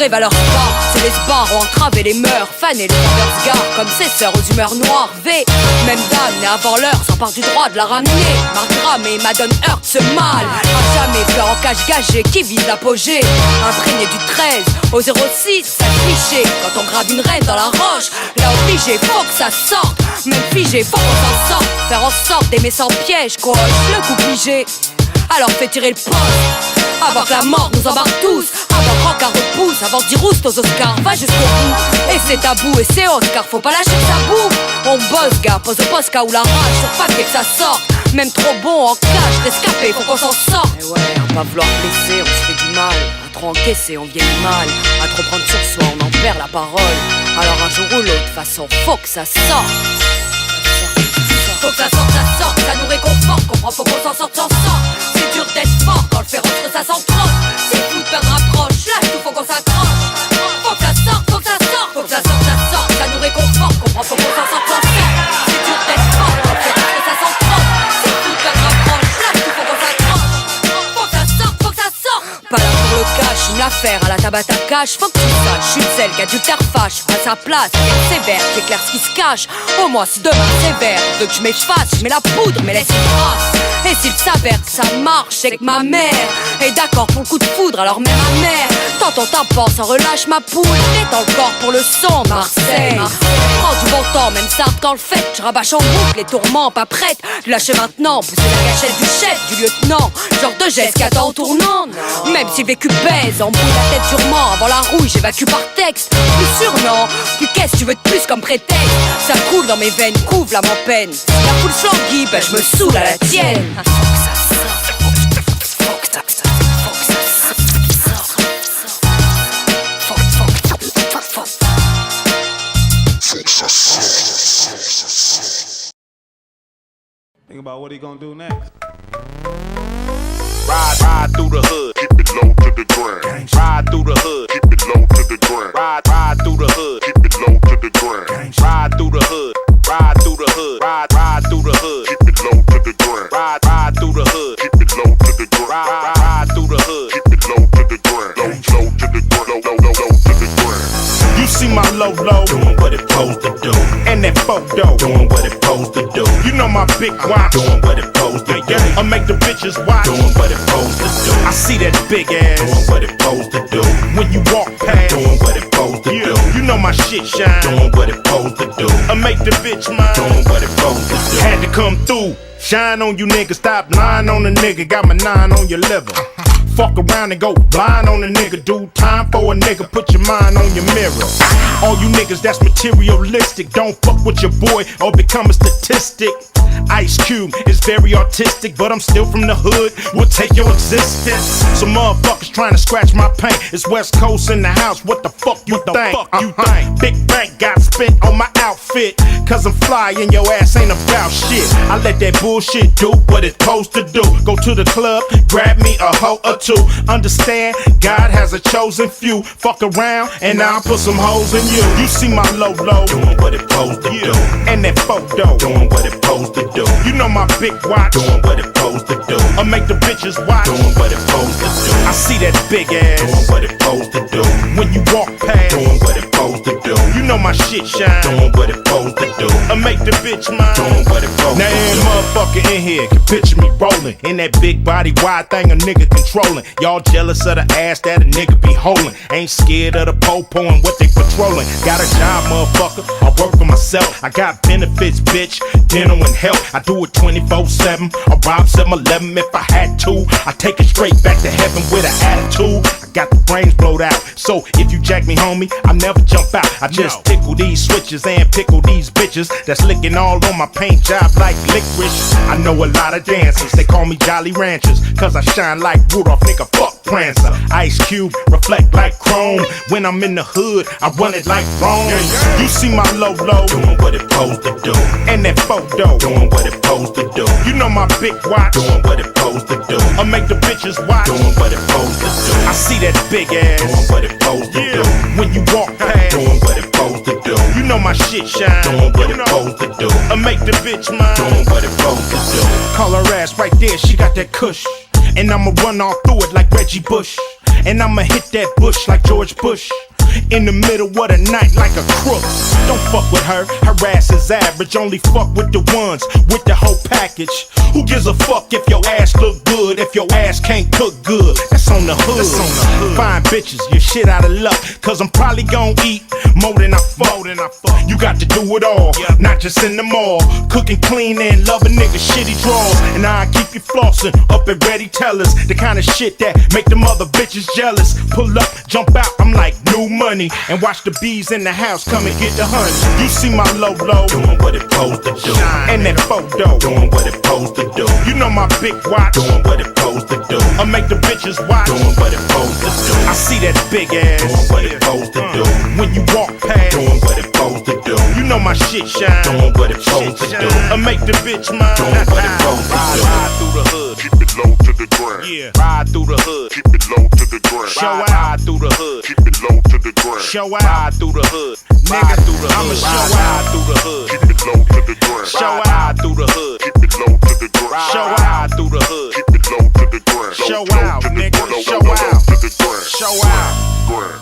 vraie valeur sport, c'est les bars ont entravé les mœurs. Fan et les vendeurs se garent comme ses sœurs aux humeurs noires. V, même dame, mais avant l'heure, s'empare du droit de la ramener. Margram et Madone heurte ce mal. À jamais fleur en cage gagée qui vise l'apogée. Imprégné du 13 au 06, ça cliché. Quand on grave une reine dans la roche, là obligé, faut que ça sorte. Même figé, faut qu'on s'en sorte. Faire en sorte d'aimer sans piège, coche le coup pigé. Alors fais tirer le poste avant que la mort nous embarque tous. Avant que Rancard repousse, avant de dire rouste aux Oscars. Va jusqu'au bout, et c'est tabou, et c'est Oscar. Faut pas lâcher sa boue. On bosse gars, pose au poste cas où la rage sur papier que ça sorte. Même trop bon en cache, rescapé, faut qu'on s'en sorte. Et ouais, à pas vouloir blesser, on se fait du mal. À trop encaisser, on vieillit mal. À trop prendre sur soi, on en perd la parole. Alors un jour ou l'autre, de toute façon, faut que ça sorte. Faut que ça sorte, ça nous réconforte. Comprends, faut qu'on s'en sorte, c'est dur d'être fort quand le féroce ça s'encroche. C'est fou de perdre approche, là tout faut qu'on s'accroche. Faut que ça sorte, faut que ça sorte. Faut que ça sorte, ça nous réconforte. Comprends, faut qu'on s'en sorte, c'est dur d'être fort quand le féroce ça s'encroche. C'est fou de perdre approche, là tout faut qu'on s'accroche. Faut que ça sorte, faut que ça sorte. Pas là pour le cash, une affaire à la Tabata cash. Faut que tu saches, je suis celle qui a du fâche. À sa place, elle sévère, qui éclaire ce qui se cache. Au moins si demain sévère, veut que je m'efface, je mets la poudre, mais laisse une trace. Et s'il s'avère que ça marche, c'est que ma mère est d'accord pour le coup de foudre, alors même ma mère tente on t'apporte, sans relâche ma poule. Détends le corps pour le son, Marseille. Prends du bon temps, même ça quand le fait. Je rabâche en boucle les tourments, pas prête de lâcher maintenant, pousser la gâchette du chef, du lieutenant. Genre de geste qui attend au tournant. Même si le vécu pèse, on bouge la tête durement. Avant la rouille, j'évacue par texte. Plus sûr non, puis qu'est-ce que tu veux de plus comme prétexte? Ça coule dans mes veines, couvre la m'en peine. La foule s'enguille, ben je me saoule à la tienne. Think about what he gonna do next. Ride through the hood, keep it low to the ground. Ride through the hood, keep it low to the ground. Ride through the hood, keep it low to the ground. Ride through the hood, ride through the hood, ride through the hood, keep it low to the ground. Ride through the hood, keep it low to the ground. Ride through the hood, keep it low to the ground. Low to the ground, low to the ground. You see my low doing what it supposed to do, and that photo doing what it supposed to do. You know my big watch doing what it supposed to do. I make the bitches watch doing what it supposed to do. I see that big ass doing what it supposed to do. When you walk past doing what it supposed to do. You know my shit shine doing what it supposed to do. I make the bitch mine doing what it supposed to do. Had to come through, shine on you niggas, stop lying on the nigga. Got my 9 on your liver. Fuck around and go blind on a nigga, do time for a nigga, put your mind on your mirror. All you niggas that's materialistic, don't fuck with your boy or become a statistic. Ice Cube is very artistic, but I'm still from the hood, we'll take your existence. Some motherfuckers trying to scratch my paint. It's West Coast in the house, what the fuck you think? Big bank got spent on my outfit, cause I'm fly and your ass ain't about shit. I let that bullshit do what it's supposed to do. Go to the club, grab me a hoe or two. Understand, God has a chosen few. Fuck around and I'll put some hoes in you. You see my low doing what it supposed to do, and that photo doing what it supposed to do. You know my big watch doing what it supposed to do. I make the bitches watch doing what it supposed to do. I see that big ass doing what it supposed to do. When you walk past doing what it supposed to do. You know my shit shine doing what it supposed to do. I make the bitch mine doing what it supposed to do. Now every motherfucker in here can picture me rolling in that big body wide thing a nigga controlling. Y'all jealous of the ass that a nigga be holding. Ain't scared of the po-po and what they patrolling. Got a job, motherfucker, I work for myself. I got benefits, bitch, dental and health. I do it 24/7. I rob 7-Eleven if I had to. I take it straight back to heaven with an attitude. I got the brains blowed out, so if you jack me, homie, I never jump out. I just tickle these switches and pickle these bitches that's licking all on my paint job like licorice. I know a lot of dancers, they call me Jolly Ranchers, cause I shine like Rudolph, nigga, fuck Prancer. Ice Cube, reflect like chrome. When I'm in the hood, I run it like Rome. You see my low doing what it supposed to do, and that photo doing what it supposed to do. You know my big watch doing what it supposed to do. I make the bitches watch doing what it supposed to do. I see that big ass doing what it supposed to do. When you walk past doing what it supposed to do. You know my shit shine doing what it supposed to do. I make the bitch mine doing what it supposed to do. Call her ass right there, she got that kush, and I'ma run all through it like Reggie Bush. and I'ma hit that bush like George Bush. In the middle of the night like a crook. Don't fuck with her, her ass is average. Only fuck with the ones with the whole package. Who gives a fuck if your ass look good, if your ass can't cook good? That's on the hood. Fine bitches, you're shit out of luck, cause I'm probably gon' eat more than I fuck. You got to do it all, not just in the mall. Cooking clean and love a nigga shitty drawers. And I keep you flossing up at Ready Tellers. The kind of shit that make them other bitches jealous. Pull up, jump out, I'm like new money. And watch the bees in the house come and get the honey. You see my low doing what it supposed to do. And that photo doing what it supposed to do. You know my big watch doing what it supposed to do. I make the bitches watch doing what it supposed to do. I see that big ass doing what it supposed to do. When you walk past doing what it supposed to do. You know my shit shine doing what it supposed to do. I make the bitch mine doing what it supposed to do. Ride through the hood, keep it low to the ground. Yeah. Ride through the hood, keep it low to the ground. Show out. Ride through the hood, keep it low to the ground. Show out. Ride through the hood, Nigga, ride through the I'ma hood. show out. Ride through the hood, keep it low to the ground. Show out. Ride through the hood, keep it low to the ground. Show out. Ride through the hood, keep it low to the ground. Show Low out, to the nigga. ground, Show low out. to the ground. Show out. Ground.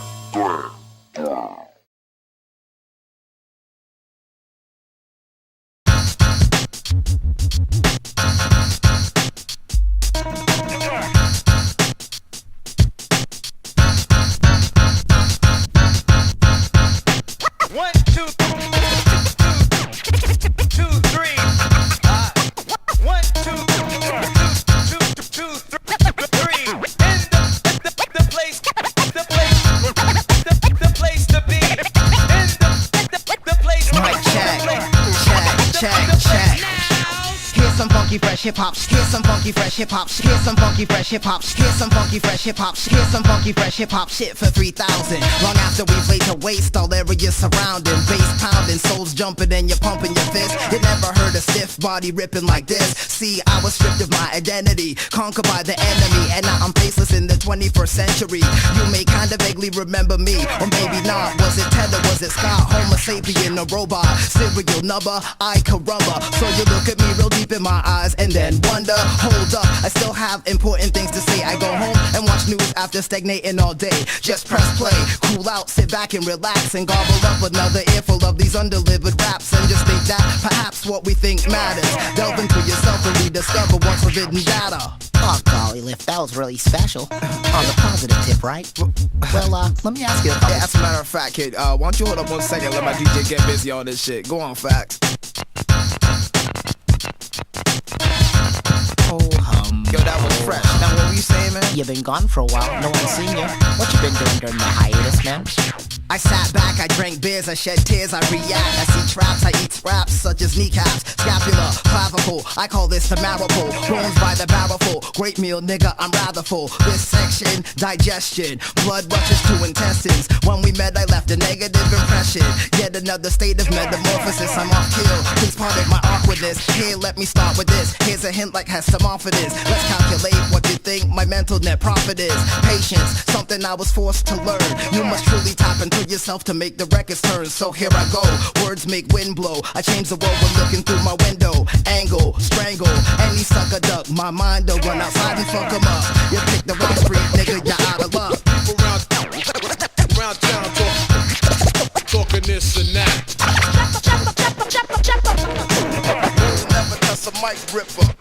One, two, two, three. One, two, three. In the place to be. In the place to Mic check. Here's some funky fresh hip hop. Here's some funky fresh hip hop. Here's some funky fresh hip hop. Here's some funky fresh hip hop. Here's some funky fresh hip hop shit for 3,000. Long after we played to waste, all areas surrounding, bass pounding, souls jumping, and you're pumping your fist. You never heard a stiff body ripping like this. See, I was stripped of my identity, conquered by the enemy, and now I'm faceless in the 21st century. You may kinda vaguely remember me, or maybe not. Was it Ted or was it Scott? Homo sapien, a robot, serial number, I carumba. So you look at me real deep in my eyes and then wonder, hold up, I still have important things to say. I go home and watch news after stagnating all day. Just press play, cool out, sit back and relax, and gobble up another earful of these undelivered raps, and just think that perhaps what we think matters. Delve into yourself and rediscover what's forbidden data. Oh, golly, Lift, that was really special. On the positive tip, right? Well, let me ask you a couple. Yeah, as a matter of fact, kid, why don't you hold up 1 second, let my DJ get busy on this shit. Go on, Facts. Yo, that was fresh. Now, what were you saying, man? You've been gone for a while, no one's seen you. What you been doing during the hiatus, man? I sat back, I drank beers, I shed tears, I react. I see traps, I eat scraps such as kneecaps, scapula, clavicle. I call this the marrow pull, bones by the barrel full. Great meal, nigga, I'm rather full. This section, digestion, blood rushes to intestines. When we met, I left a negative impression. Yet another state of metamorphosis, I'm off kill. Please pardon my awkwardness. Here, let me start with this. Here's a hint like has some off of this. Let's calculate what you think my mental net profit is. Patience, something I was forced to learn. You must truly tap into yourself to make the records turn. So here I go, words make wind blow. I change the world when looking through my window. Angle, strangle, any sucker duck. My mind will run outside and fuck 'em up. You pick the wrong street, nigga, you're out of luck. People around town talking this and that. Never touch a mic ripper.